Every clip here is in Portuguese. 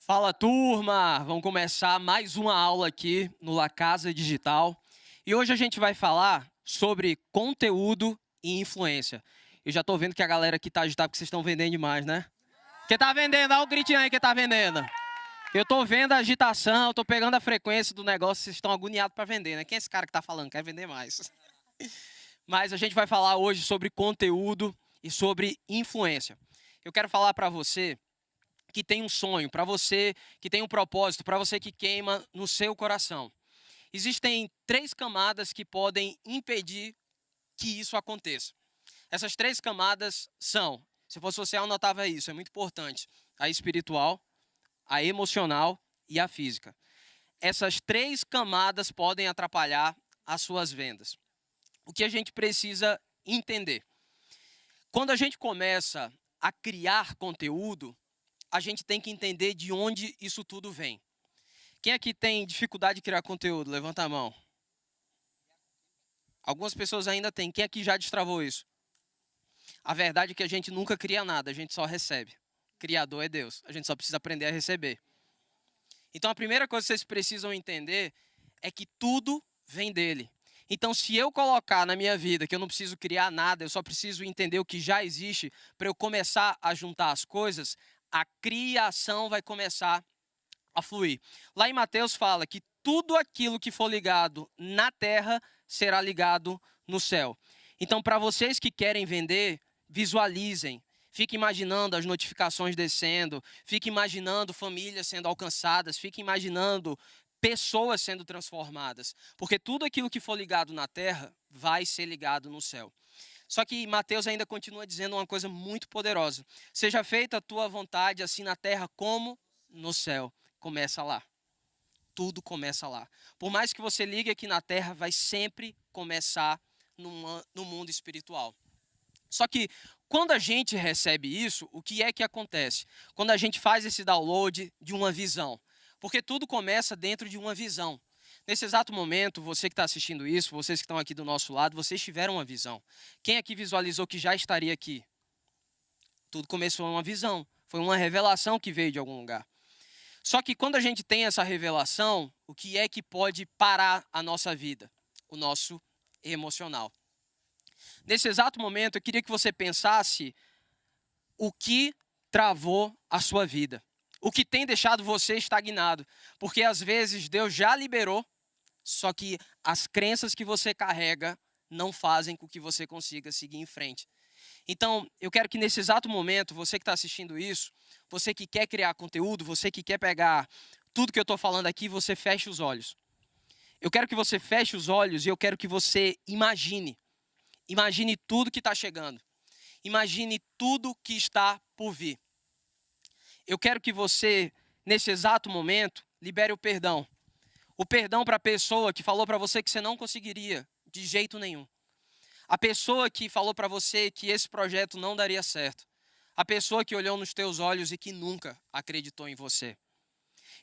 Fala, turma! Vamos começar mais uma aula aqui no La Casa Digital. E hoje a gente vai falar sobre conteúdo e influência. Eu já tô vendo que a galera aqui tá agitada porque vocês estão vendendo demais, né? Quem tá vendendo? Dá um gritinho aí, quem tá vendendo. Eu tô vendo a agitação, eu tô pegando a frequência do negócio, vocês estão agoniados para vender, né? Quem é esse cara que tá falando? Quer vender mais. Mas a gente vai falar hoje sobre conteúdo e sobre influência. Eu quero falar para você que tem um sonho, para você que tem um propósito, para você que queima no seu coração. Existem três camadas que podem impedir que isso aconteça. Essas três camadas são, se fosse você, eu anotava isso, é muito importante: a espiritual, a emocional e a física. Essas três camadas podem atrapalhar as suas vendas. O que a gente precisa entender? Quando a gente começa a criar conteúdo, a gente tem que entender de onde isso tudo vem. Quem aqui tem dificuldade de criar conteúdo? Levanta a mão. Algumas pessoas ainda têm. Quem aqui já destravou isso? A verdade é que a gente nunca cria nada, a gente só recebe. Criador é Deus. A gente só precisa aprender a receber. Então a primeira coisa que vocês precisam entender é que tudo vem dele. Então, se eu colocar na minha vida que eu não preciso criar nada, eu só preciso entender o que já existe para eu começar a juntar as coisas, a criação vai começar a fluir. Lá em Mateus fala que tudo aquilo que for ligado na terra será ligado no céu. Então, para vocês que querem vender, visualizem. Fique imaginando as notificações descendo, fique imaginando famílias sendo alcançadas, fique imaginando pessoas sendo transformadas. Porque tudo aquilo que for ligado na terra vai ser ligado no céu. Só que Mateus ainda continua dizendo uma coisa muito poderosa: seja feita a tua vontade, assim na terra como no céu. Começa lá. Tudo começa lá. Por mais que você ligue aqui na terra, vai sempre começar no mundo espiritual. Só que quando a gente recebe isso, o que é que acontece? Quando a gente faz esse download de uma visão. Porque tudo começa dentro de uma visão. Nesse exato momento, você que está assistindo isso, vocês que estão aqui do nosso lado, vocês tiveram uma visão. Quem aqui visualizou que já estaria aqui? Tudo começou em uma visão. Foi uma revelação que veio de algum lugar. Só que quando a gente tem essa revelação, o que é que pode parar a nossa vida? O nosso emocional. Nesse exato momento, eu queria que você pensasse o que travou a sua vida. O que tem deixado você estagnado. Porque às vezes Deus já liberou, só que as crenças que você carrega não fazem com que você consiga seguir em frente. Então, eu quero que nesse exato momento, você que está assistindo isso, você que quer criar conteúdo, você que quer pegar tudo que eu estou falando aqui, você feche os olhos. Eu quero que você feche os olhos e eu quero que você imagine. Imagine tudo que está chegando. Imagine tudo que está por vir. Eu quero que você, nesse exato momento, libere o perdão. O perdão para a pessoa que falou para você que você não conseguiria de jeito nenhum. A pessoa que falou para você que esse projeto não daria certo. A pessoa que olhou nos teus olhos e que nunca acreditou em você.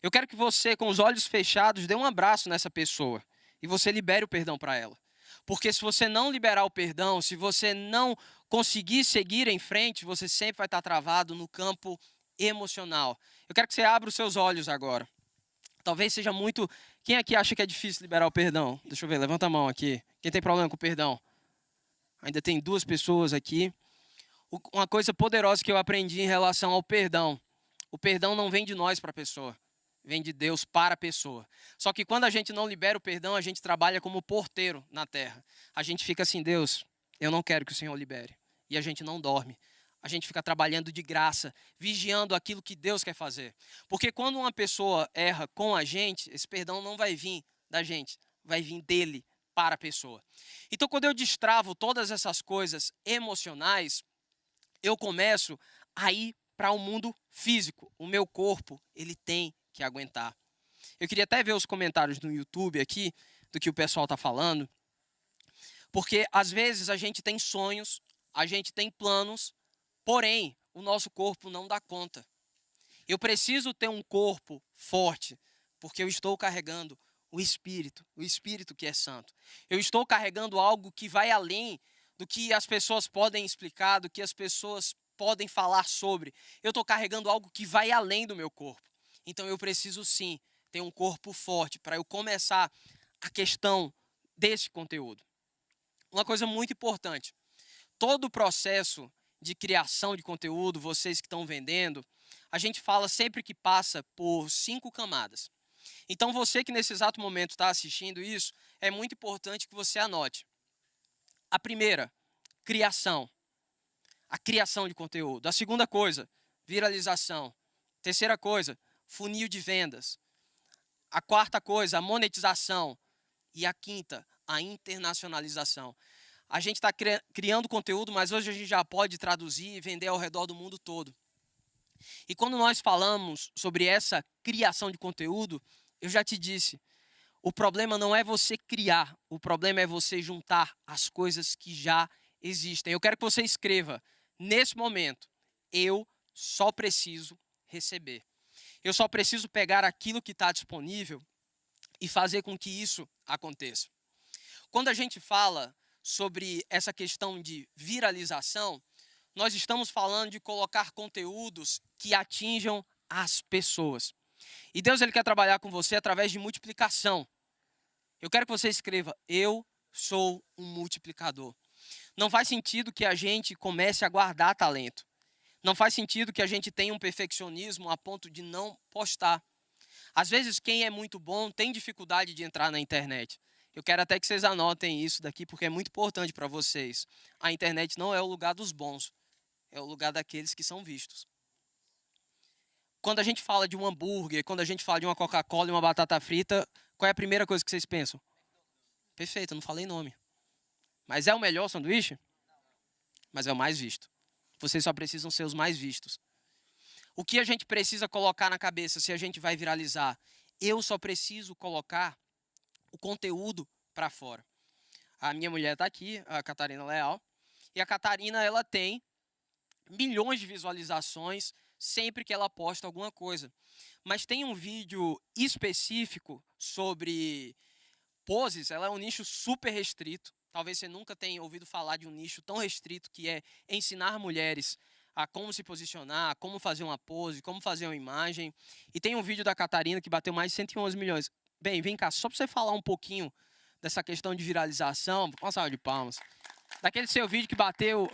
Eu quero que você, com os olhos fechados, dê um abraço nessa pessoa e você libere o perdão para ela. Porque se você não liberar o perdão, se você não conseguir seguir em frente, você sempre vai estar travado no campo emocional. Eu quero que você abra os seus olhos agora. Talvez seja muito... Quem aqui acha que é difícil liberar o perdão? Deixa eu ver, levanta a mão aqui. Quem tem problema com o perdão? Ainda tem duas pessoas aqui. Uma coisa poderosa que eu aprendi em relação ao perdão: o perdão não vem de nós para a pessoa, vem de Deus para a pessoa. Só que quando a gente não libera o perdão, a gente trabalha como porteiro na terra. A gente fica assim: Deus, eu não quero que o Senhor libere. E a gente não dorme. A gente fica trabalhando de graça, vigiando aquilo que Deus quer fazer. Porque quando uma pessoa erra com a gente, esse perdão não vai vir da gente, vai vir dele para a pessoa. Então, quando eu destravo todas essas coisas emocionais, eu começo a ir para o mundo físico. O meu corpo, ele tem que aguentar. Eu queria até ver os comentários no YouTube aqui, do que o pessoal está falando. Porque, às vezes, a gente tem sonhos, a gente tem planos, porém, o nosso corpo não dá conta. Eu preciso ter um corpo forte, porque eu estou carregando o Espírito que é santo. Eu estou carregando algo que vai além do que as pessoas podem explicar, do que as pessoas podem falar sobre. Eu estou carregando algo que vai além do meu corpo. Então eu preciso sim ter um corpo forte para eu começar a questão desse conteúdo. Uma coisa muito importante, todo o processo de criação de conteúdo, vocês que estão vendendo, a gente fala sempre que passa por 5 camadas. Então você que nesse exato momento está assistindo isso, é muito importante que você anote. A primeira, criação. A criação de conteúdo. A segunda coisa, viralização. Terceira coisa, funil de vendas. A quarta coisa, a monetização. E a quinta, a internacionalização. A gente está criando conteúdo, mas hoje a gente já pode traduzir e vender ao redor do mundo todo. E quando nós falamos sobre essa criação de conteúdo, eu já te disse, o problema não é você criar, o problema é você juntar as coisas que já existem. Eu quero que você escreva, nesse momento, eu só preciso receber. Eu só preciso pegar aquilo que está disponível e fazer com que isso aconteça. Quando a gente fala sobre essa questão de viralização, nós estamos falando de colocar conteúdos que atinjam as pessoas. E Deus ele quer trabalhar com você através de multiplicação. Eu quero que você escreva, eu sou um multiplicador. Não faz sentido que a gente comece a guardar talento. Não faz sentido que a gente tenha um perfeccionismo a ponto de não postar. Às vezes, quem é muito bom tem dificuldade de entrar na internet. Eu quero até que vocês anotem isso daqui, porque é muito importante para vocês. A internet não é o lugar dos bons, é o lugar daqueles que são vistos. Quando a gente fala de um hambúrguer, quando a gente fala de uma Coca-Cola e uma batata frita, qual é a primeira coisa que vocês pensam? Perfeito, eu não falei nome. Mas é o melhor sanduíche? Mas é o mais visto. Vocês só precisam ser os mais vistos. O que a gente precisa colocar na cabeça se a gente vai viralizar? Eu só preciso colocar o conteúdo para fora. A minha mulher está aqui, a Catarina Leal. E a Catarina, ela tem milhões de visualizações sempre que ela posta alguma coisa. Mas tem um vídeo específico sobre poses, ela é um nicho super restrito. Talvez você nunca tenha ouvido falar de um nicho tão restrito que é ensinar mulheres a como se posicionar, como fazer uma pose, como fazer uma imagem. E tem um vídeo da Catarina que bateu mais de 111 milhões. Bem, vem cá, só para você falar um pouquinho dessa questão de viralização, uma salva de palmas. Daquele seu vídeo que bateu,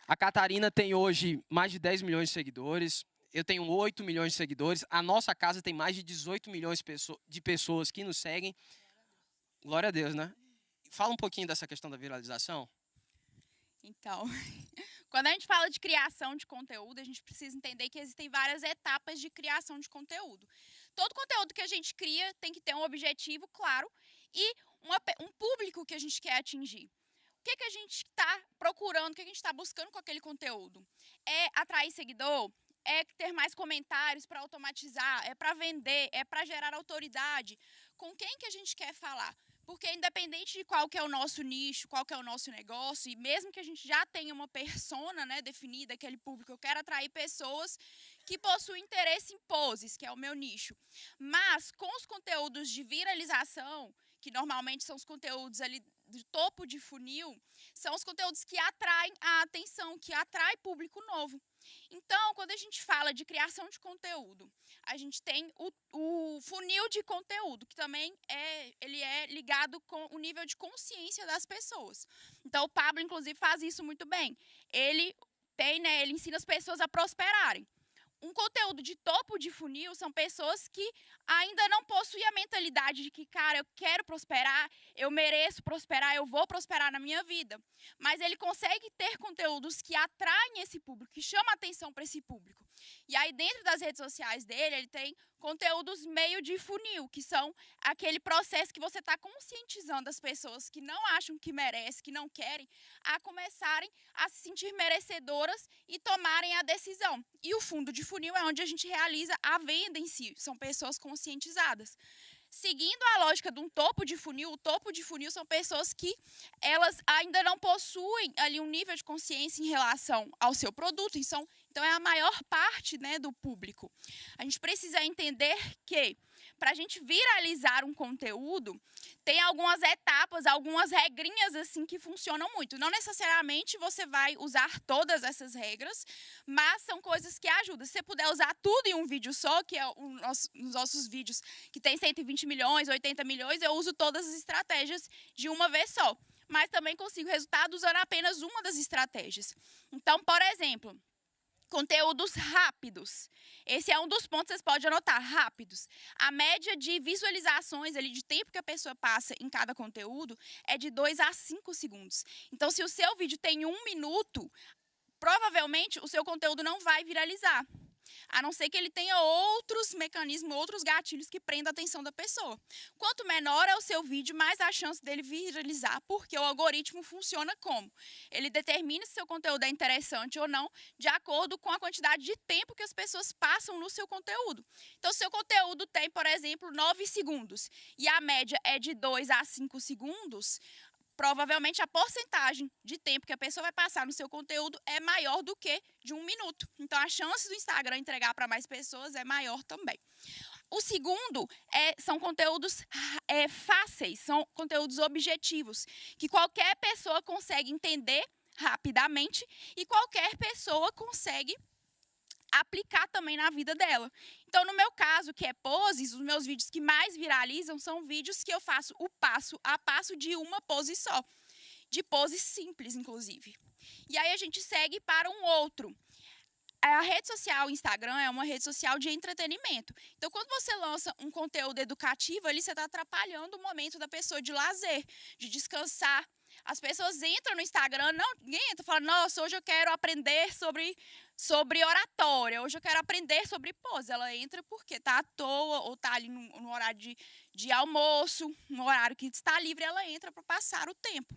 a Catarina tem hoje mais de 10 milhões de seguidores. Eu tenho 8 milhões de seguidores. A nossa casa tem mais de 18 milhões de pessoas que nos seguem. Glória a Deus, né? Fala um pouquinho dessa questão da viralização. Então, quando a gente fala de criação de conteúdo, a gente precisa entender que existem várias etapas de criação de conteúdo. Todo conteúdo que a gente cria tem que ter um objetivo claro e um público que a gente quer atingir. O que a gente está procurando, o que a gente está buscando com aquele conteúdo? É atrair seguidor? É ter mais comentários para automatizar? É para vender? É para gerar autoridade? Com quem que a gente quer falar? Porque independente de qual que é o nosso nicho, qual que é o nosso negócio, e mesmo que a gente já tenha uma persona, né, definida, aquele público, eu quero atrair pessoas que possuem interesse em poses, que é o meu nicho. Mas com os conteúdos de viralização, que normalmente são os conteúdos ali de topo de funil, são os conteúdos que atraem a atenção, que atraem público novo. Então, quando a gente fala de criação de conteúdo, a gente tem o funil de conteúdo, que também ele é ligado com o nível de consciência das pessoas. Então, o Pablo, inclusive, faz isso muito bem. Ele ensina as pessoas a prosperarem. Um conteúdo de topo de funil são pessoas que ainda não possuem a mentalidade de que, cara, eu quero prosperar, eu mereço prosperar, eu vou prosperar na minha vida. Mas ele consegue ter conteúdos que atraem esse público, que chamam atenção para esse público. E aí, dentro das redes sociais dele, ele tem conteúdos meio de funil, que são aquele processo que você está conscientizando as pessoas que não acham que merecem, que não querem, a começarem a se sentir merecedoras e tomarem a decisão. E o fundo de funil é onde a gente realiza a venda em si, são pessoas conscientizadas. Seguindo a lógica de um topo de funil, o topo de funil são pessoas que elas ainda não possuem ali um nível de consciência em relação ao seu produto, então é a maior parte, né, do público. A gente precisa entender que para a gente viralizar um conteúdo, tem algumas etapas, algumas regrinhas assim que funcionam muito. Não necessariamente você vai usar todas essas regras, mas são coisas que ajudam. Se você puder usar tudo em um vídeo só, que é os nossos vídeos que tem 120 milhões, 80 milhões, eu uso todas as estratégias de uma vez só. Mas também consigo resultado usando apenas uma das estratégias. Então, por exemplo, conteúdos rápidos. Esse é um dos pontos que vocês podem anotar, rápidos. A média de visualizações, ali, de tempo que a pessoa passa em cada conteúdo, é de 2 a 5 segundos. Então, se o seu vídeo tem 1 minuto, provavelmente o seu conteúdo não vai viralizar. A não ser que ele tenha outros mecanismos, outros gatilhos que prendam a atenção da pessoa. Quanto menor é o seu vídeo, mais a chance dele viralizar, porque o algoritmo funciona como? Ele determina se seu conteúdo é interessante ou não, de acordo com a quantidade de tempo que as pessoas passam no seu conteúdo. Então, se seu conteúdo tem, por exemplo, 9 segundos, e a média é de 2 a 5 segundos, provavelmente a porcentagem de tempo que a pessoa vai passar no seu conteúdo é maior do que de 1 minuto. Então, a chance do Instagram entregar para mais pessoas é maior também. O segundo são conteúdos fáceis, são conteúdos objetivos, que qualquer pessoa consegue entender rapidamente e qualquer pessoa consegue aplicar também na vida dela. Então, no meu caso, que é poses, os meus vídeos que mais viralizam são vídeos que eu faço o passo a passo de uma pose só. De poses simples, inclusive. E aí a gente segue para um outro. A rede social Instagram é uma rede social de entretenimento. Então, quando você lança um conteúdo educativo, ali você está atrapalhando o momento da pessoa de lazer, de descansar. As pessoas entram no Instagram, ninguém entra e fala, nossa, hoje eu quero aprender sobre oratória, hoje eu quero aprender sobre pose. Ela entra porque está à toa ou está ali no horário de almoço, no horário que está livre, ela entra para passar o tempo.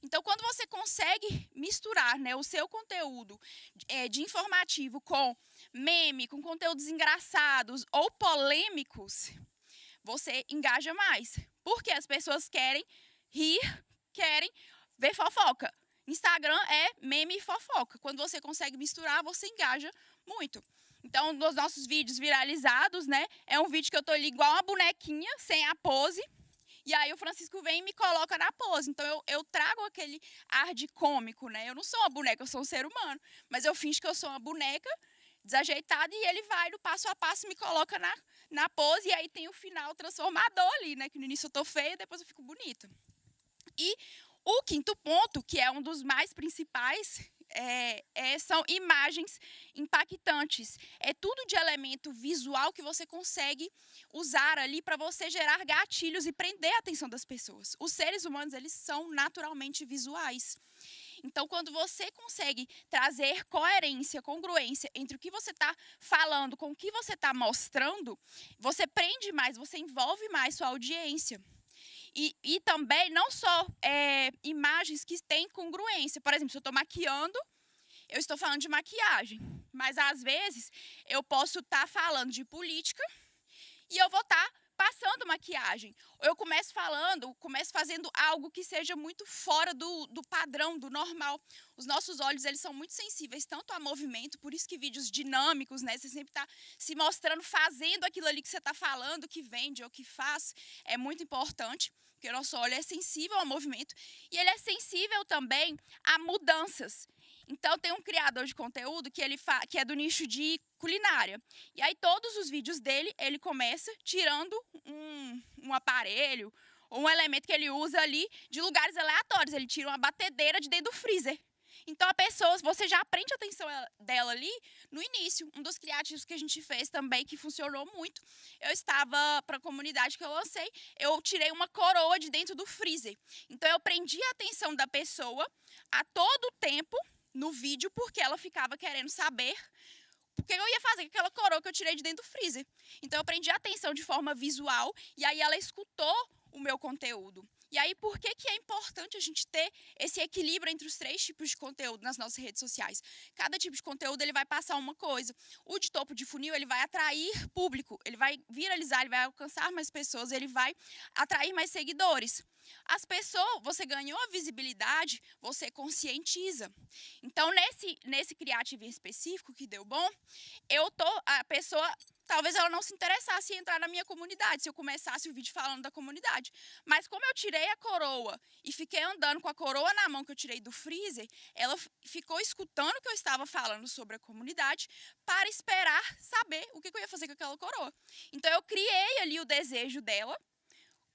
Então, quando você consegue misturar, né, o seu conteúdo de informativo com meme, com conteúdos engraçados ou polêmicos, você engaja mais. Porque as pessoas querem rir, querem ver fofoca. Instagram é meme e fofoca. Quando você consegue misturar, você engaja muito. Então, nos nossos vídeos viralizados, né, é um vídeo que eu tô ali igual uma bonequinha, sem a pose. E aí o Francisco vem e me coloca na pose. Então, eu trago aquele ar de cômico, né? Eu não sou uma boneca, eu sou um ser humano. Mas eu finjo que eu sou uma boneca desajeitada e ele vai no passo a passo e me coloca na pose. E aí tem o final transformador ali, né? Que no início eu tô feia, depois eu fico bonita. E o quinto ponto, que é um dos mais principais, são imagens impactantes. É tudo de elemento visual que você consegue usar ali para você gerar gatilhos e prender a atenção das pessoas. Os seres humanos, eles são naturalmente visuais. Então, quando você consegue trazer coerência, congruência entre o que você está falando com o que você está mostrando, você prende mais, você envolve mais sua audiência. E também, não só imagens que têm congruência. Por exemplo, se eu estou maquiando, eu estou falando de maquiagem. Mas, às vezes, eu posso estar falando de política e eu vou estar passando maquiagem. Ou eu começo fazendo algo que seja muito fora do padrão, do normal. Os nossos olhos, eles são muito sensíveis, tanto a movimento, por isso que vídeos dinâmicos, né? Você sempre está se mostrando, fazendo aquilo ali que você está falando, que vende ou que faz, é muito importante, porque o nosso olho é sensível ao movimento e ele é sensível também a mudanças. Então, tem um criador de conteúdo que é do nicho de culinária. E aí, todos os vídeos dele, ele começa tirando um aparelho ou um elemento que ele usa ali de lugares aleatórios. Ele tira uma batedeira de dentro do freezer. Então, a pessoa, você já prende a atenção dela ali no início. Um dos criativos que a gente fez também, que funcionou muito, eu estava, para a comunidade que eu lancei, eu tirei uma coroa de dentro do freezer. Então, eu prendi a atenção da pessoa a todo tempo no vídeo, porque ela ficava querendo saber o que eu ia fazer com aquela coroa que eu tirei de dentro do freezer. Então, eu prendi a atenção de forma visual e aí ela escutou o meu conteúdo. E aí, por que é importante a gente ter esse equilíbrio entre os 3 tipos de conteúdo nas nossas redes sociais? Cada tipo de conteúdo, ele vai passar uma coisa. O de topo de funil, ele vai atrair público, ele vai viralizar, ele vai alcançar mais pessoas, ele vai atrair mais seguidores. As pessoas, você ganhou a visibilidade, você conscientiza. Então, nesse criativo em específico, que deu bom, a pessoa talvez ela não se interessasse em entrar na minha comunidade, se eu começasse o vídeo falando da comunidade. Mas como eu tirei a coroa e fiquei andando com a coroa na mão que eu tirei do freezer, ela ficou escutando o que eu estava falando sobre a comunidade para esperar saber o que eu ia fazer com aquela coroa. Então eu criei ali o desejo dela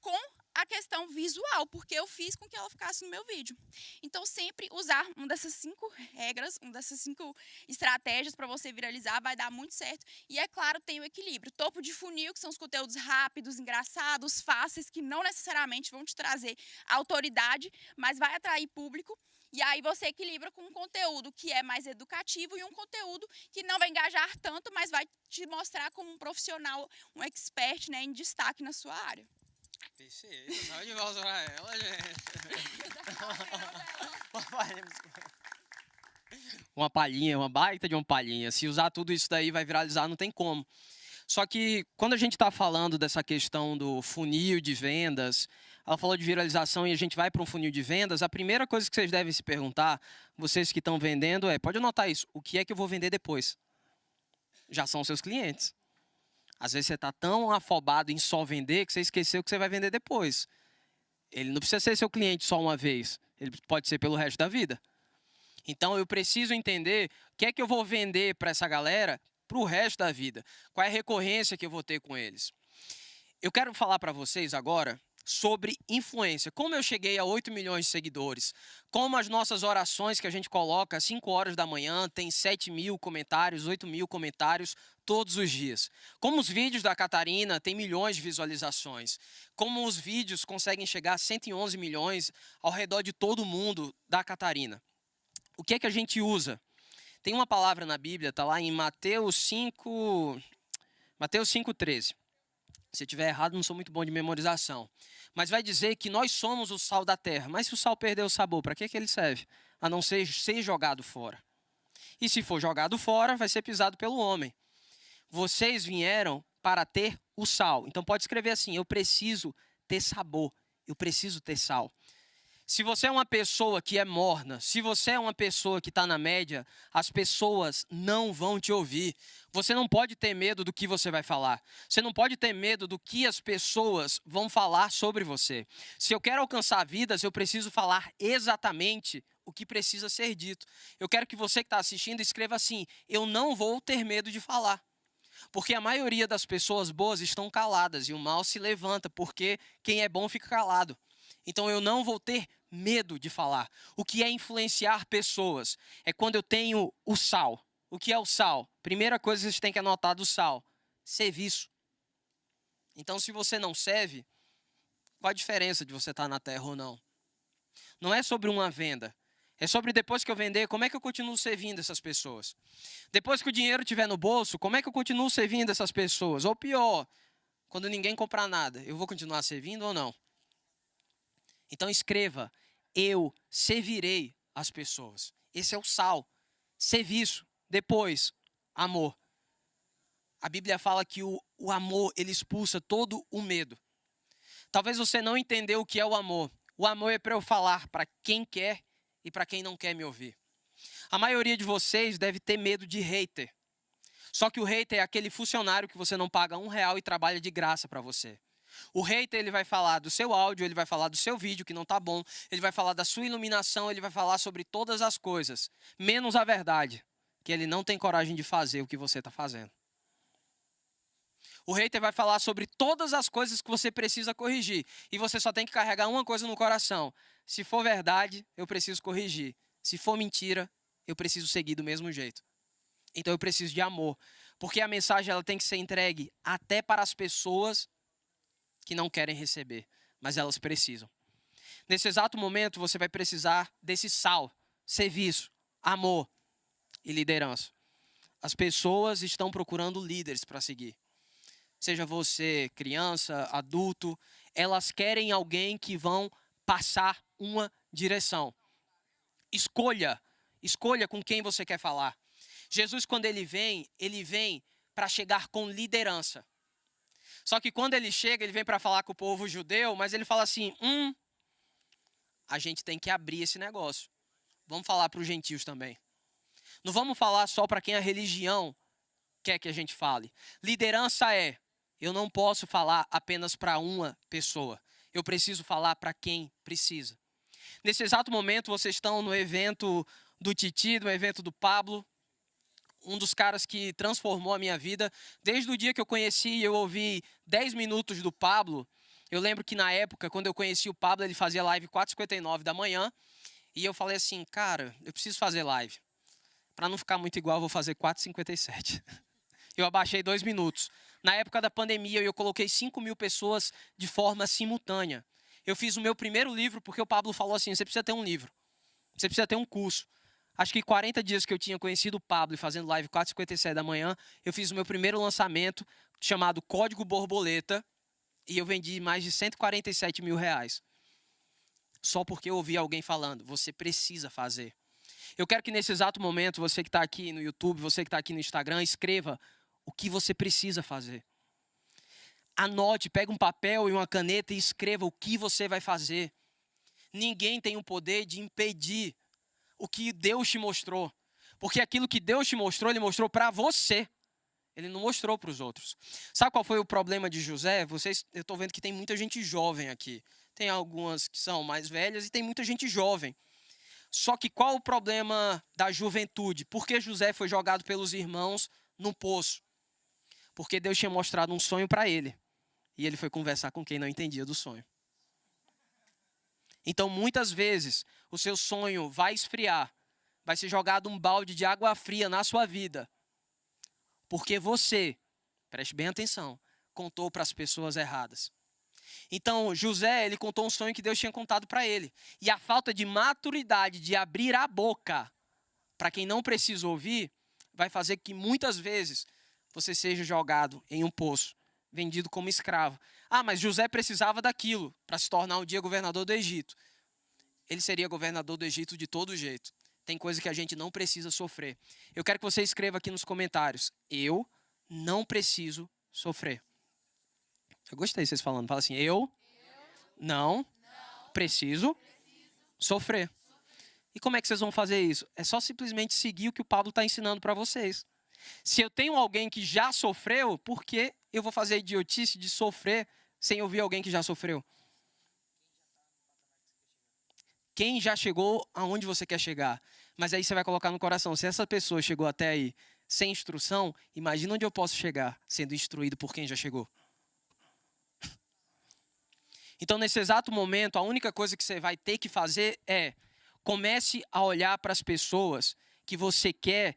com a questão visual, porque eu fiz com que ela ficasse no meu vídeo. Então, sempre usar uma dessas 5 regras, uma dessas 5 estratégias para você viralizar vai dar muito certo. E, é claro, tem o equilíbrio. Topo de funil, que são os conteúdos rápidos, engraçados, fáceis, que não necessariamente vão te trazer autoridade, mas vai atrair público. E aí você equilibra com um conteúdo que é mais educativo e um conteúdo que não vai engajar tanto, mas vai te mostrar como um profissional, um expert, né, em destaque na sua área. Perfeito, salve de volta pra ela, gente. Uma palhinha, uma baita de uma palhinha. Se usar tudo isso daí vai viralizar, não tem como. Só que quando a gente está falando dessa questão do funil de vendas, ela falou de viralização e a gente vai para um funil de vendas, a primeira coisa que vocês devem se perguntar, vocês que estão vendendo, pode anotar isso, o que é que eu vou vender depois? Já são seus clientes. Às vezes você está tão afobado em só vender que você esqueceu que você vai vender depois. Ele não precisa ser seu cliente só uma vez. Ele pode ser pelo resto da vida. Então eu preciso entender o que é que eu vou vender para essa galera para o resto da vida. Qual é a recorrência que eu vou ter com eles. Eu quero falar para vocês agora sobre influência. Como eu cheguei a 8 milhões de seguidores. Como as nossas orações que a gente coloca às 5 horas da manhã tem 7 mil comentários, 8 mil comentários todos os dias. Como os vídeos da Catarina têm milhões de visualizações. Como os vídeos conseguem chegar a 111 milhões ao redor de todo mundo da Catarina. O que é que a gente usa? Tem uma palavra na Bíblia, está lá em Mateus 5:13. Se eu estiver errado, não sou muito bom de memorização. Mas vai dizer que nós somos o sal da terra. Mas se o sal perder o sabor, para que ele serve? A não ser jogado fora. E se for jogado fora, vai ser pisado pelo homem. Vocês vieram para ter o sal. Então pode escrever assim, eu preciso ter sabor. Eu preciso ter sal. Se você é uma pessoa que é morna, se você é uma pessoa que está na média, as pessoas não vão te ouvir. Você não pode ter medo do que você vai falar. Você não pode ter medo do que as pessoas vão falar sobre você. Se eu quero alcançar vidas, eu preciso falar exatamente o que precisa ser dito. Eu quero que você que está assistindo escreva assim, eu não vou ter medo de falar. Porque a maioria das pessoas boas estão caladas e o mal se levanta, porque quem é bom fica calado. Então eu não vou ter medo de falar. O que é influenciar pessoas? É quando eu tenho o sal. O que é o sal? Primeira coisa que você tem que anotar do sal: serviço. Então, se você não serve, qual a diferença de você estar na terra ou não? Não é sobre uma venda. É sobre depois que eu vender, como é que eu continuo servindo essas pessoas? Depois que o dinheiro estiver no bolso, como é que eu continuo servindo essas pessoas? Ou pior, quando ninguém comprar nada, eu vou continuar servindo ou não? Então escreva, eu servirei as pessoas. Esse é o sal. Serviço. Depois, amor. A Bíblia fala que o amor, ele expulsa todo o medo. Talvez você não entendeu o que é o amor. O amor é para eu falar para quem quer e para quem não quer me ouvir. A maioria de vocês deve ter medo de hater. Só que o hater é aquele funcionário que você não paga R$1 e trabalha de graça para você. O hater, ele vai falar do seu áudio, ele vai falar do seu vídeo que não tá bom, ele vai falar da sua iluminação, ele vai falar sobre todas as coisas, menos a verdade, que ele não tem coragem de fazer o que você está fazendo. O hater vai falar sobre todas as coisas que você precisa corrigir, e você só tem que carregar uma coisa no coração: se for verdade, eu preciso corrigir. Se for mentira, eu preciso seguir do mesmo jeito. Então eu preciso de amor, porque a mensagem ela tem que ser entregue até para as pessoas que não querem receber, mas elas precisam. Nesse exato momento, você vai precisar desse sal, serviço, amor e liderança. As pessoas estão procurando líderes para seguir. Seja você criança, adulto, elas querem alguém que vão passar uma direção. Escolha com quem você quer falar. Jesus, quando ele vem para chegar com liderança. Só que quando ele chega, ele vem para falar com o povo judeu, mas ele fala assim, a gente tem que abrir esse negócio. Vamos falar para os gentios também. Não vamos falar só para quem a religião quer que a gente fale. Liderança eu não posso falar apenas para uma pessoa. Eu preciso falar para quem precisa. Nesse exato momento, vocês estão no evento do Titi, no evento do Pablo, um dos caras que transformou a minha vida. Desde o dia que eu conheci e eu ouvi 10 minutos do Pablo, eu lembro que na época, quando eu conheci o Pablo, ele fazia live 4h59 da manhã, e eu falei assim, cara, eu preciso fazer live. Para não ficar muito igual, eu vou fazer 4h57. Eu abaixei 2 minutos. Na época da pandemia, eu coloquei 5.000 pessoas de forma simultânea. Eu fiz o meu primeiro livro porque o Pablo falou assim, você precisa ter um livro, você precisa ter um curso. Acho que 40 dias que eu tinha conhecido o Pablo e fazendo live 4h57 da manhã, eu fiz o meu primeiro lançamento chamado Código Borboleta e eu vendi mais de 147 mil reais. Só porque eu ouvi alguém falando, você precisa fazer. Eu quero que nesse exato momento, você que está aqui no YouTube, você que está aqui no Instagram, escreva o que você precisa fazer. Anote, pega um papel e uma caneta e escreva o que você vai fazer. Ninguém tem o poder de impedir o que Deus te mostrou. Porque aquilo que Deus te mostrou, Ele mostrou para você. Ele não mostrou para os outros. Sabe qual foi o problema de José? Eu estou vendo que tem muita gente jovem aqui. Tem algumas que são mais velhas e tem muita gente jovem. Só que qual o problema da juventude? Por que José foi jogado pelos irmãos num poço? Porque Deus tinha mostrado um sonho para ele. E ele foi conversar com quem não entendia do sonho. Então, muitas vezes, o seu sonho vai esfriar. Vai ser jogado um balde de água fria na sua vida. Porque você, preste bem atenção, contou para as pessoas erradas. Então, José, ele contou um sonho que Deus tinha contado para ele. E a falta de maturidade de abrir a boca para quem não precisa ouvir, vai fazer que muitas vezes você seja jogado em um poço, vendido como escravo. Ah, mas José precisava daquilo para se tornar um dia governador do Egito. Ele seria governador do Egito de todo jeito. Tem coisa que a gente não precisa sofrer. Eu quero que você escreva aqui nos comentários. Eu não preciso sofrer. Eu gostei de vocês falando. Fala assim, eu não preciso sofrer. E como é que vocês vão fazer isso? É só simplesmente seguir o que o Pablo está ensinando para vocês. Se eu tenho alguém que já sofreu, por que eu vou fazer a idiotice de sofrer sem ouvir alguém que já sofreu? Quem já chegou aonde você quer chegar? Mas aí você vai colocar no coração, se essa pessoa chegou até aí sem instrução, imagina onde eu posso chegar sendo instruído por quem já chegou. Então, nesse exato momento, a única coisa que você vai ter que fazer é comece a olhar para as pessoas que você quer,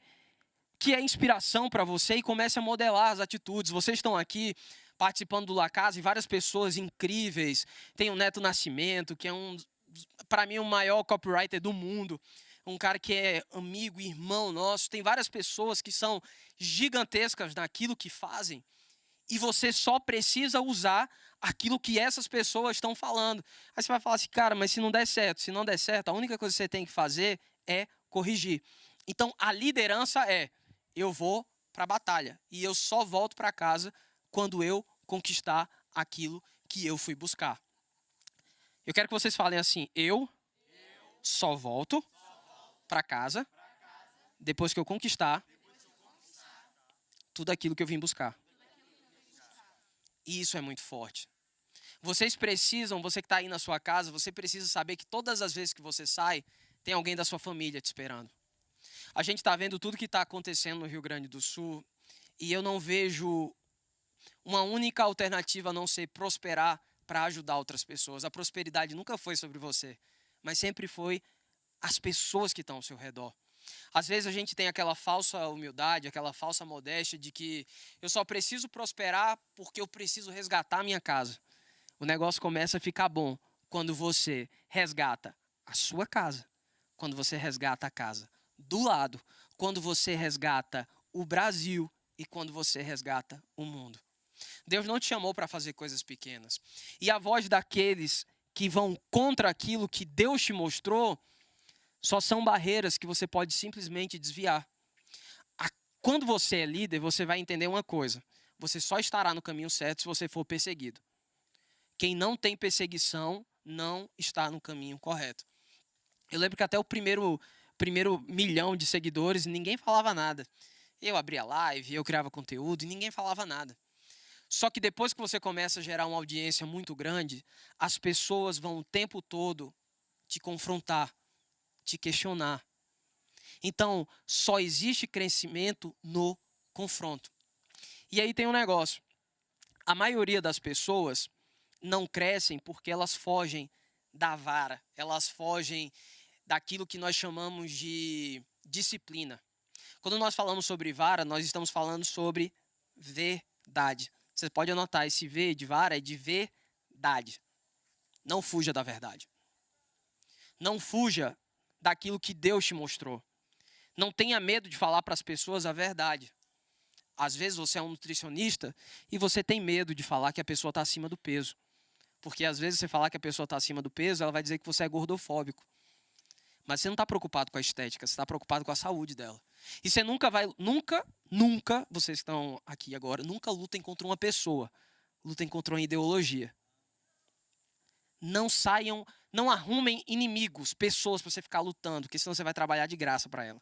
que é inspiração para você, e comece a modelar as atitudes. Vocês estão aqui participando do La Casa e várias pessoas incríveis. Tem o Neto Nascimento, que é para mim, o maior copywriter do mundo. Um cara que é amigo, irmão nosso. Tem várias pessoas que são gigantescas naquilo que fazem. E você só precisa usar aquilo que essas pessoas estão falando. Aí você vai falar assim, cara, mas se não der certo, a única coisa que você tem que fazer é corrigir. Então, a liderança eu vou para a batalha. E eu só volto para casa quando eu conquistar aquilo que eu fui buscar. Eu quero que vocês falem assim, eu só volto para casa depois que eu conquistar tudo aquilo que eu vim buscar. E isso é muito forte. Vocês precisam, você que está aí na sua casa, você precisa saber que todas as vezes que você sai, tem alguém da sua família te esperando. A gente está vendo tudo que está acontecendo no Rio Grande do Sul e eu não vejo uma única alternativa a não ser prosperar para ajudar outras pessoas. A prosperidade nunca foi sobre você, mas sempre foi as pessoas que estão ao seu redor. Às vezes a gente tem aquela falsa humildade, aquela falsa modéstia de que eu só preciso prosperar porque eu preciso resgatar a minha casa. O negócio começa a ficar bom quando você resgata a sua casa, quando você resgata a casa do lado, quando você resgata o Brasil e quando você resgata o mundo. Deus não te chamou para fazer coisas pequenas. E a voz daqueles que vão contra aquilo que Deus te mostrou só são barreiras que você pode simplesmente desviar. Quando você é líder, você vai entender uma coisa. Você só estará no caminho certo se você for perseguido. Quem não tem perseguição não está no caminho correto. Eu lembro que até o primeiro milhão de seguidores, ninguém falava nada. Eu abria live, eu criava conteúdo e ninguém falava nada. Só que depois que você começa a gerar uma audiência muito grande, as pessoas vão o tempo todo te confrontar, te questionar. Então, só existe crescimento no confronto. E aí tem um negócio. A maioria das pessoas não crescem porque elas fogem da vara, elas fogem daquilo que nós chamamos de disciplina. Quando nós falamos sobre vara, nós estamos falando sobre verdade. Você pode anotar, esse V de vara é de verdade. Não fuja da verdade. Não fuja daquilo que Deus te mostrou. Não tenha medo de falar para as pessoas a verdade. Às vezes você é um nutricionista e você tem medo de falar que a pessoa está acima do peso. Porque às vezes você falar que a pessoa está acima do peso, ela vai dizer que você é gordofóbico. Mas você não está preocupado com a estética, você está preocupado com a saúde dela. E você nunca, vocês estão aqui agora, nunca lutem contra uma pessoa. Lutem contra uma ideologia. Não saiam, não arrumem inimigos, pessoas para você ficar lutando, porque senão você vai trabalhar de graça para ela.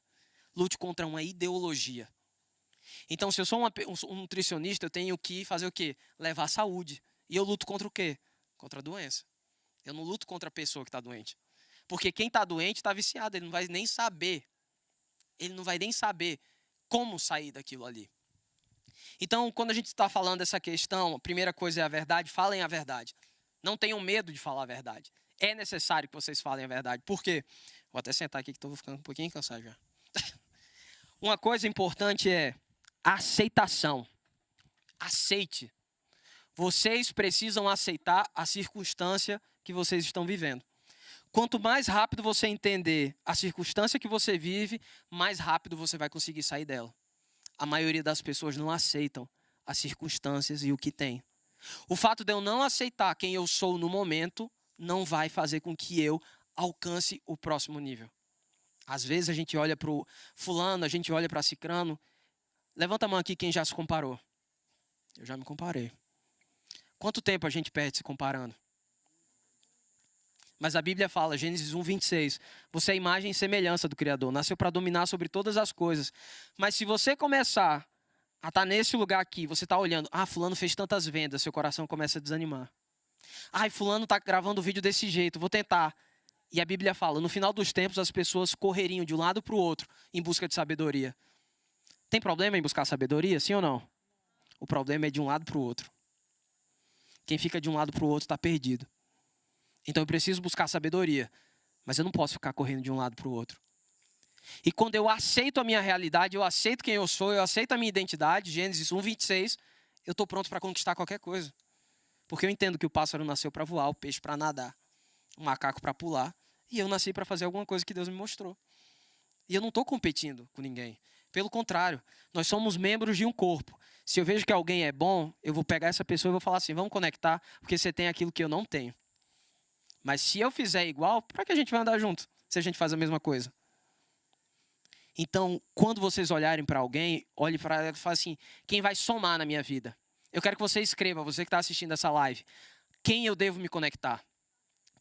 Lute contra uma ideologia. Então, se eu sou um nutricionista, eu tenho que fazer o quê? Levar a saúde. E eu luto contra o quê? Contra a doença. Eu não luto contra a pessoa que está doente. Porque quem está doente está viciado, ele não vai nem saber. Ele não vai nem saber como sair daquilo ali. Então, quando a gente está falando dessa questão, a primeira coisa é a verdade, falem a verdade. Não tenham medo de falar a verdade. É necessário que vocês falem a verdade. Por quê? Vou até sentar aqui que estou ficando um pouquinho cansado já. Uma coisa importante é aceitação. Aceite. Vocês precisam aceitar a circunstância que vocês estão vivendo. Quanto mais rápido você entender a circunstância que você vive, mais rápido você vai conseguir sair dela. A maioria das pessoas não aceitam as circunstâncias e o que tem. O fato de eu não aceitar quem eu sou no momento não vai fazer com que eu alcance o próximo nível. Às vezes a gente olha para o fulano, a gente olha para cicrano. Levanta a mão aqui quem já se comparou. Eu já me comparei. Quanto tempo a gente perde se comparando? Mas a Bíblia fala, Gênesis 1, 26, você é a imagem e semelhança do Criador, nasceu para dominar sobre todas as coisas. Mas se você começar a estar nesse lugar aqui, você está olhando, fulano fez tantas vendas, seu coração começa a desanimar. Fulano está gravando vídeo desse jeito, vou tentar. E a Bíblia fala, no final dos tempos as pessoas correriam de um lado para o outro em busca de sabedoria. Tem problema em buscar sabedoria, sim ou não? O problema é de um lado para o outro. Quem fica de um lado para o outro está perdido. Então eu preciso buscar sabedoria, mas eu não posso ficar correndo de um lado para o outro. E quando eu aceito a minha realidade, eu aceito quem eu sou, eu aceito a minha identidade, Gênesis 1, 26, eu estou pronto para conquistar qualquer coisa. Porque eu entendo que o pássaro nasceu para voar, o peixe para nadar, o macaco para pular, e eu nasci para fazer alguma coisa que Deus me mostrou. E eu não estou competindo com ninguém. Pelo contrário, nós somos membros de um corpo. Se eu vejo que alguém é bom, eu vou pegar essa pessoa e vou falar assim, vamos conectar, porque você tem aquilo que eu não tenho. Mas se eu fizer igual, para que a gente vai andar junto, se a gente faz a mesma coisa? Então, quando vocês olharem para alguém, olhe para ela e fale assim, quem vai somar na minha vida? Eu quero que você escreva, você que está assistindo essa live, quem eu devo me conectar?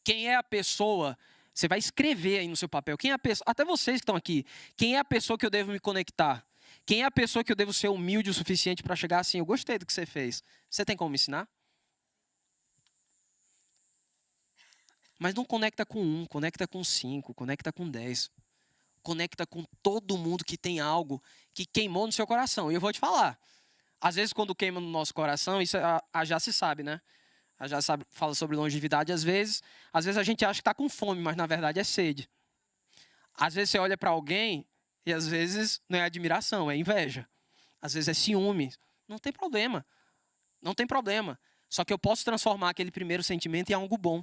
Quem é a pessoa? Você vai escrever aí no seu papel. Quem é a pessoa? Até vocês que estão aqui. Quem é a pessoa que eu devo me conectar? Quem é a pessoa que eu devo ser humilde o suficiente para chegar assim? Eu gostei do que você fez. Você tem como me ensinar? Mas não conecta com 1, conecta com 5, conecta com 10. Conecta com todo mundo que tem algo que queimou no seu coração. E eu vou te falar. Às vezes, quando queima no nosso coração, isso já se sabe, né? Já sabe, fala sobre longevidade. Às vezes a gente acha que está com fome, mas na verdade é sede. Às vezes você olha para alguém e às vezes não é admiração, é inveja. Às vezes é ciúme. Não tem problema. Não tem problema. Só que eu posso transformar aquele primeiro sentimento em algo bom.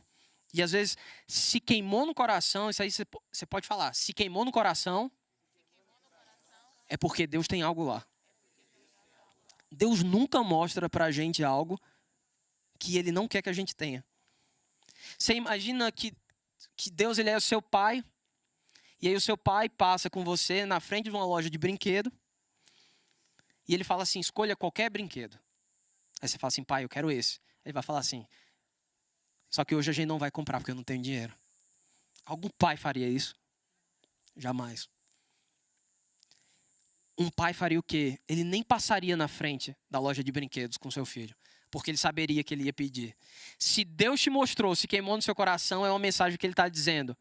E às vezes, se queimou no coração, isso aí você pode falar, se queimou no coração, é porque Deus tem algo lá. Deus nunca mostra pra gente algo que Ele não quer que a gente tenha. Você imagina que Deus ele é o seu pai, e aí o seu pai passa com você na frente de uma loja de brinquedo, e ele fala assim, escolha qualquer brinquedo. Aí você fala assim, pai, eu quero esse. Ele vai falar assim, só que hoje a gente não vai comprar porque eu não tenho dinheiro. Algum pai faria isso? Jamais. um pai faria o quê? Ele nem passaria na frente da loja de brinquedos com seu filho, porque ele saberia que ele ia pedir. Se Deus te mostrou, se queimou no seu coração, é uma mensagem que ele está dizendo: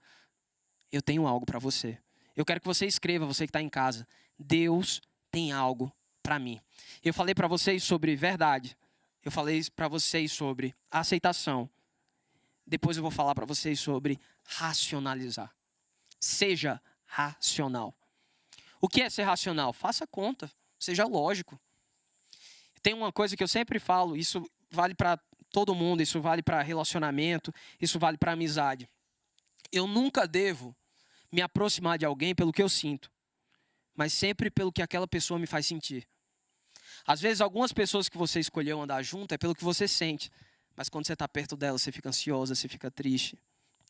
eu tenho algo para você. Eu quero que você escreva, você que está em casa. Deus tem algo para mim. Eu falei para vocês sobre verdade. Eu falei para vocês sobre aceitação. Depois eu vou falar para vocês sobre racionalizar. Seja racional. O que é ser racional? Faça conta. Seja lógico. Tem uma coisa que eu sempre falo, isso vale para todo mundo, isso vale para relacionamento, isso vale para amizade. Eu nunca devo me aproximar de alguém pelo que eu sinto, mas sempre pelo que aquela pessoa me faz sentir. Às vezes, algumas pessoas que você escolheu andar junto é pelo que você sente, mas quando você está perto dela, você fica ansiosa, você fica triste,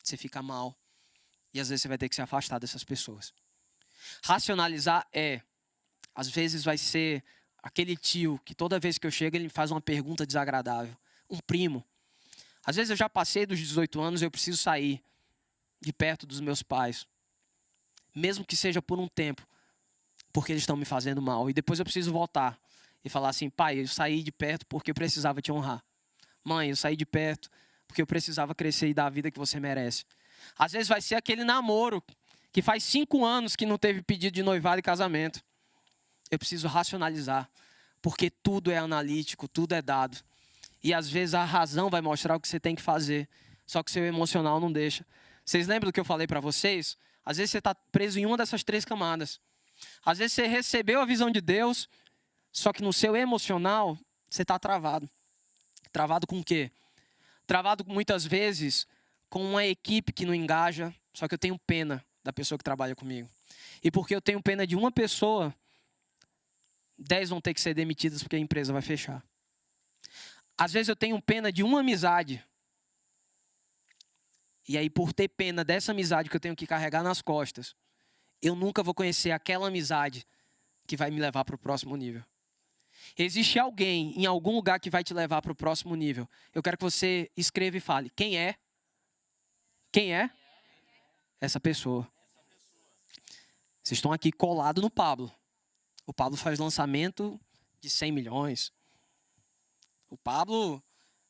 você fica mal. E às vezes você vai ter que se afastar dessas pessoas. Racionalizar às vezes vai ser aquele tio que toda vez que eu chego ele me faz uma pergunta desagradável. Um primo. Às vezes eu já passei dos 18 anos e eu preciso sair de perto dos meus pais. Mesmo que seja por um tempo, porque eles estão me fazendo mal. E depois eu preciso voltar e falar assim: pai, eu saí de perto porque eu precisava te honrar. Mãe, eu saí de perto porque eu precisava crescer e dar a vida que você merece. Às vezes vai ser aquele namoro que faz 5 anos que não teve pedido de noivado e casamento. Eu preciso racionalizar, porque tudo é analítico, tudo é dado. E às vezes a razão vai mostrar o que você tem que fazer, só que o seu emocional não deixa. Vocês lembram do que eu falei para vocês? Às vezes você está preso em uma dessas 3 camadas. Às vezes você recebeu a visão de Deus, só que no seu emocional você está travado. Travado com o quê? Travado muitas vezes com uma equipe que não engaja, só que eu tenho pena da pessoa que trabalha comigo. E porque eu tenho pena de uma pessoa, 10 vão ter que ser demitidas porque a empresa vai fechar. Às vezes eu tenho pena de uma amizade. E aí, por ter pena dessa amizade que eu tenho que carregar nas costas, eu nunca vou conhecer aquela amizade que vai me levar para o próximo nível. Existe alguém em algum lugar que vai te levar para o próximo nível. Eu quero que você escreva e fale: quem é? Quem é? Essa pessoa. Vocês estão aqui colados no Pablo. O Pablo faz lançamento de 100 milhões. O Pablo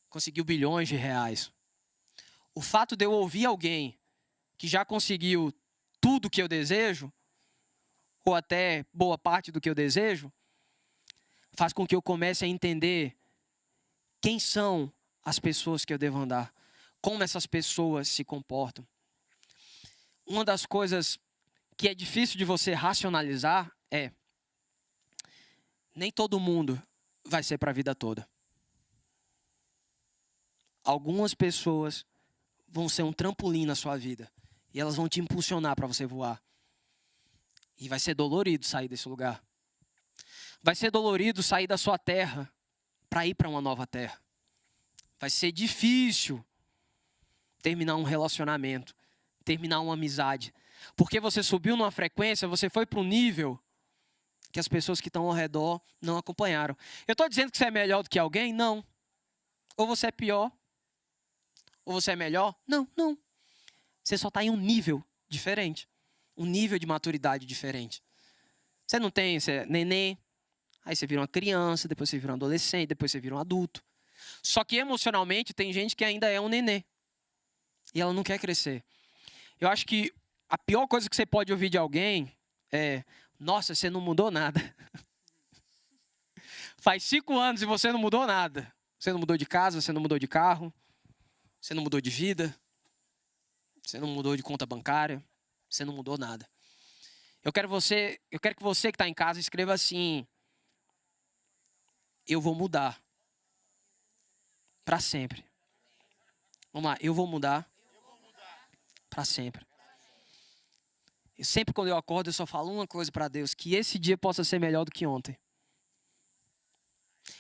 conseguiu bilhões de reais. O fato de eu ouvir alguém que já conseguiu tudo que eu desejo, ou até boa parte do que eu desejo, faz com que eu comece a entender quem são as pessoas que eu devo andar, como essas pessoas se comportam. Uma das coisas que é difícil de você racionalizar é: nem todo mundo vai ser para a vida toda. Algumas pessoas vão ser um trampolim na sua vida. E elas vão te impulsionar para você voar. E vai ser dolorido sair desse lugar. Vai ser dolorido sair da sua terra para ir para uma nova terra. Vai ser difícil terminar um relacionamento, terminar uma amizade. Porque você subiu numa frequência, você foi para um nível que as pessoas que estão ao redor não acompanharam. Eu estou dizendo que você é melhor do que alguém? Não. Ou você é pior, ou você é melhor? Não, não. Você só está em um nível diferente. Um nível de maturidade diferente. Você não tem, você é neném, aí você vira uma criança, depois você vira um adolescente, depois você vira um adulto. Só que emocionalmente tem gente que ainda é um nenê. E ela não quer crescer. Eu acho que a pior coisa que você pode ouvir de alguém é: nossa, você não mudou nada. Faz 5 anos e você não mudou nada. Você não mudou de casa, você não mudou de carro. Você não mudou de vida, você não mudou de conta bancária, você não mudou nada. Eu quero que você que está em casa escreva assim: eu vou mudar para sempre. Vamos lá, eu vou mudar para sempre. E sempre quando eu acordo eu só falo uma coisa para Deus: que esse dia possa ser melhor do que ontem.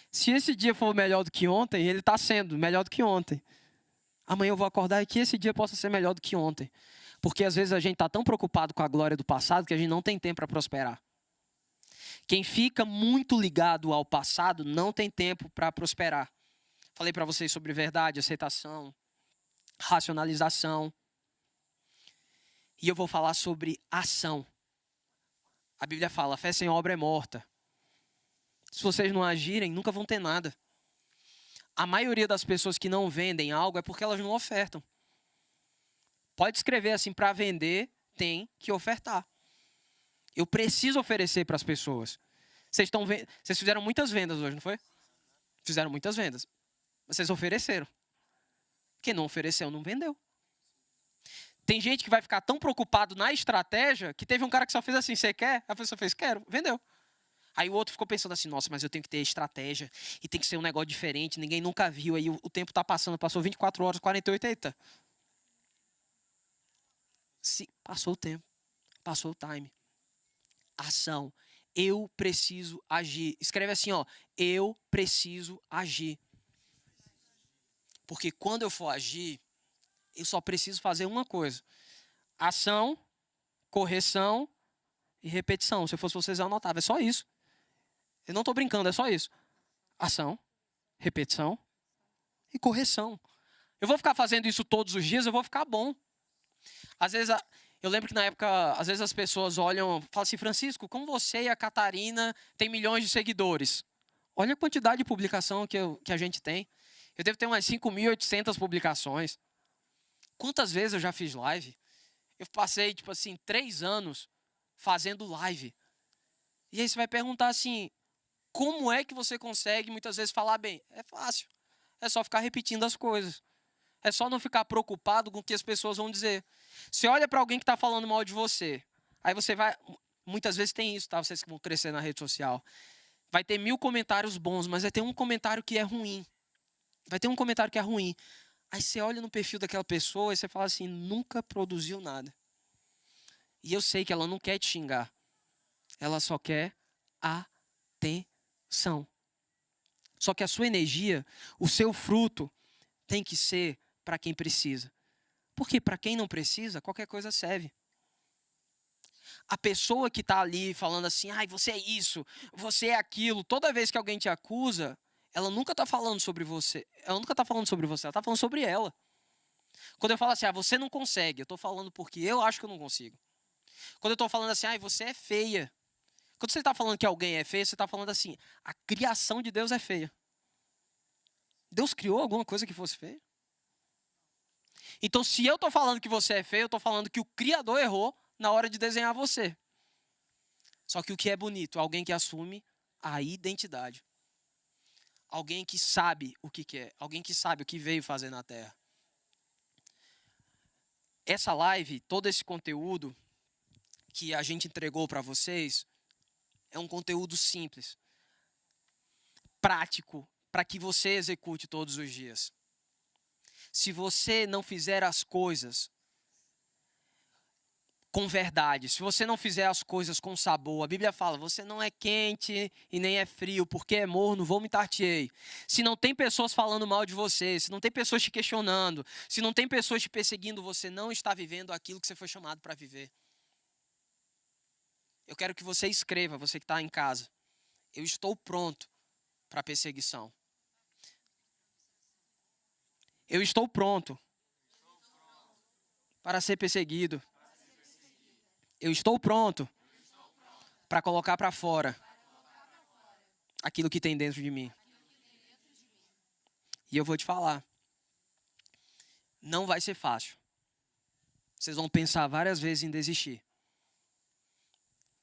Se esse dia for melhor do que ontem, ele está sendo melhor do que ontem. Amanhã eu vou acordar e que esse dia possa ser melhor do que ontem. Porque às vezes a gente está tão preocupado com a glória do passado que a gente não tem tempo para prosperar. Quem fica muito ligado ao passado não tem tempo para prosperar. Falei para vocês sobre verdade, aceitação, racionalização. E eu vou falar sobre ação. A Bíblia fala, a fé sem obra é morta. Se vocês não agirem, nunca vão ter nada. A maioria das pessoas que não vendem algo é porque elas não ofertam. Pode escrever assim, para vender, tem que ofertar. Eu preciso oferecer para as pessoas. Vocês fizeram muitas vendas hoje, não foi? Fizeram muitas vendas. Vocês ofereceram. Quem não ofereceu, não vendeu. Tem gente que vai ficar tão preocupado na estratégia que teve um cara que só fez assim, você quer? A pessoa fez, quero, vendeu. Aí o outro ficou pensando assim, nossa, mas eu tenho que ter estratégia e tem que ser um negócio diferente, ninguém nunca viu. Aí o tempo está passando, passou 24 horas, 48, eita. Passou o tempo, passou o time. Ação. Eu preciso agir. Escreve assim, ó, eu preciso agir. Porque quando eu for agir, eu só preciso fazer uma coisa. Ação, correção e repetição. Se eu fosse vocês, eu anotava. É só isso. Eu não estou brincando, é só isso. Ação, repetição e correção. Eu vou ficar fazendo isso todos os dias, eu vou ficar bom. Às vezes, eu lembro que na época, às vezes as pessoas olham e falam assim, Francisco, como você e a Catarina têm milhões de seguidores? Olha a quantidade de publicação que a gente tem. Eu devo ter umas 5.800 publicações. Quantas vezes eu já fiz live? Eu passei, 3 anos fazendo live. E aí você vai perguntar assim, como é que você consegue muitas vezes falar bem? É fácil. É só ficar repetindo as coisas. É só não ficar preocupado com o que as pessoas vão dizer. Você olha para alguém que está falando mal de você. Aí você vai... Muitas vezes tem isso, tá? Vocês que vão crescer na rede social. Vai ter 1000 comentários bons, mas vai ter um comentário que é ruim. Vai ter um comentário que é ruim. Aí você olha no perfil daquela pessoa e você fala assim, nunca produziu nada. E eu sei que ela não quer te xingar. Ela só quer atenção. Só que a sua energia, o seu fruto, tem que ser para quem precisa. Porque para quem não precisa, qualquer coisa serve. A pessoa que está ali falando assim, ai, você é isso, você é aquilo, toda vez que alguém te acusa, ela nunca está falando sobre você. Ela nunca está falando sobre você, ela está falando sobre ela. Quando eu falo assim, você não consegue, eu estou falando porque eu acho que eu não consigo. Quando eu estou falando assim, você é feia. Quando você está falando que alguém é feio, você está falando assim, a criação de Deus é feia. Deus criou alguma coisa que fosse feia? Então, se eu estou falando que você é feio, eu estou falando que o Criador errou na hora de desenhar você. Só que o que é bonito? Alguém que assume a identidade. Alguém que sabe o que quer. Alguém que sabe o que veio fazer na Terra. Essa live, todo esse conteúdo que a gente entregou para vocês, é um conteúdo simples, prático, para que você execute todos os dias. Se você não fizer as coisas com verdade, se você não fizer as coisas com sabor, a Bíblia fala, você não é quente e nem é frio, porque é morno, vomitar-te-ei. Se não tem pessoas falando mal de você, se não tem pessoas te questionando, se não tem pessoas te perseguindo, você não está vivendo aquilo que você foi chamado para viver. Eu quero que você escreva, você que está em casa. Eu estou pronto para a perseguição. Eu estou pronto para ser perseguido. Eu estou pronto para colocar para fora aquilo que tem dentro de mim. E eu vou te falar, não vai ser fácil. Vocês vão pensar várias vezes em desistir.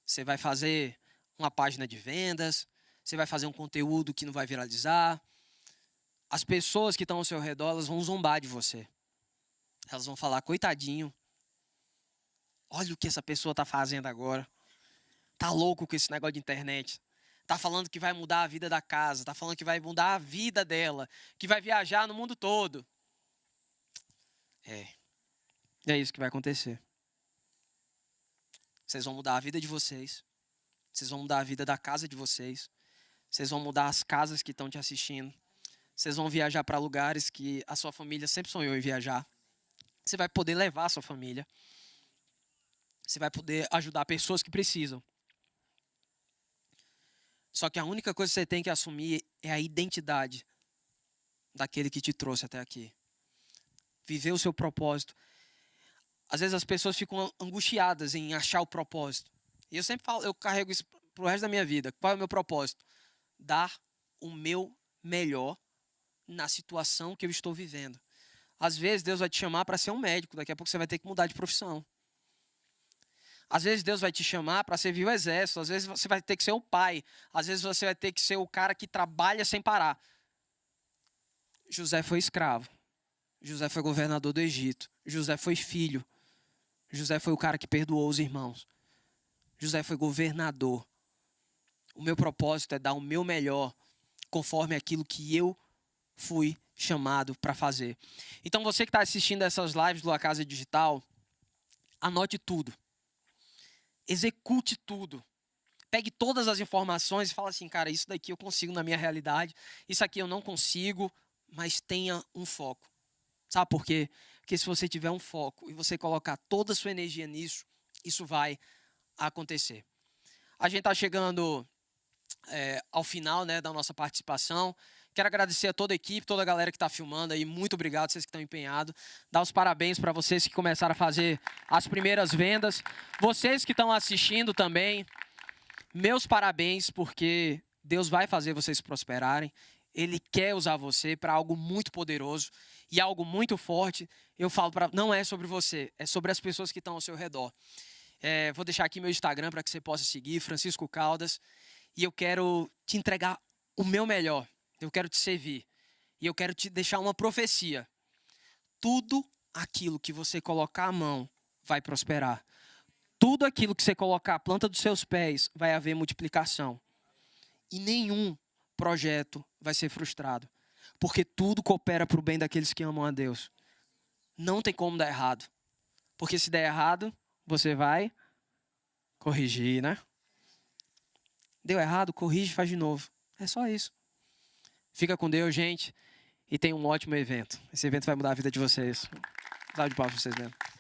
Você vai fazer uma página de vendas, você vai fazer um conteúdo que não vai viralizar. As pessoas que estão ao seu redor, elas vão zombar de você. Elas vão falar, coitadinho, olha o que essa pessoa está fazendo agora. Tá louco com esse negócio de internet. Tá falando que vai mudar a vida da casa. Tá falando que vai mudar a vida dela. Que vai viajar no mundo todo. É isso que vai acontecer. Vocês vão mudar a vida de vocês. Vocês vão mudar a vida da casa de vocês. Vocês vão mudar as casas que estão te assistindo. Vocês vão viajar para lugares que a sua família sempre sonhou em viajar. Você vai poder levar a sua família. Você vai poder ajudar pessoas que precisam. Só que a única coisa que você tem que assumir é a identidade daquele que te trouxe até aqui. Viver o seu propósito. Às vezes as pessoas ficam angustiadas em achar o propósito. E eu sempre falo, eu carrego isso pro resto da minha vida. Qual é o meu propósito? Dar o meu melhor na situação que eu estou vivendo. Às vezes Deus vai te chamar para ser um médico, daqui a pouco você vai ter que mudar de profissão. Às vezes Deus vai te chamar para servir o exército, às vezes você vai ter que ser o pai, às vezes você vai ter que ser o cara que trabalha sem parar. José foi escravo, José foi governador do Egito, José foi filho, José foi o cara que perdoou os irmãos, José foi governador. O meu propósito é dar o meu melhor conforme aquilo que eu fui chamado para fazer. Então você que está assistindo essas lives do La Casa Digital, anote tudo. Execute tudo. Pegue todas as informações e fala assim, cara, isso daqui eu consigo na minha realidade, isso aqui eu não consigo, mas tenha um foco. Sabe por quê? Porque se você tiver um foco e você colocar toda a sua energia nisso, isso vai acontecer. A gente está chegando ao final, né, da nossa participação. Quero agradecer a toda a equipe, toda a galera que está filmando aí. Muito obrigado, vocês que estão empenhados. Dar os parabéns para vocês que começaram a fazer as primeiras vendas. Vocês que estão assistindo também, meus parabéns, porque Deus vai fazer vocês prosperarem. Ele quer usar você para algo muito poderoso e algo muito forte. Eu falo não é sobre você, é sobre as pessoas que estão ao seu redor. Vou deixar aqui meu Instagram para que você possa seguir, Francisco Caldas. E eu quero te entregar o meu melhor. Eu quero te servir. E eu quero te deixar uma profecia. Tudo aquilo que você colocar a mão vai prosperar. Tudo aquilo que você colocar a planta dos seus pés vai haver multiplicação. E nenhum projeto vai ser frustrado. Porque tudo coopera para o bem daqueles que amam a Deus. Não tem como dar errado. Porque se der errado, você vai corrigir, né? Deu errado, corrige e faz de novo. É só isso. Fica com Deus, gente. E tenha um ótimo evento. Esse evento vai mudar a vida de vocês. Salve de palmas para vocês mesmo.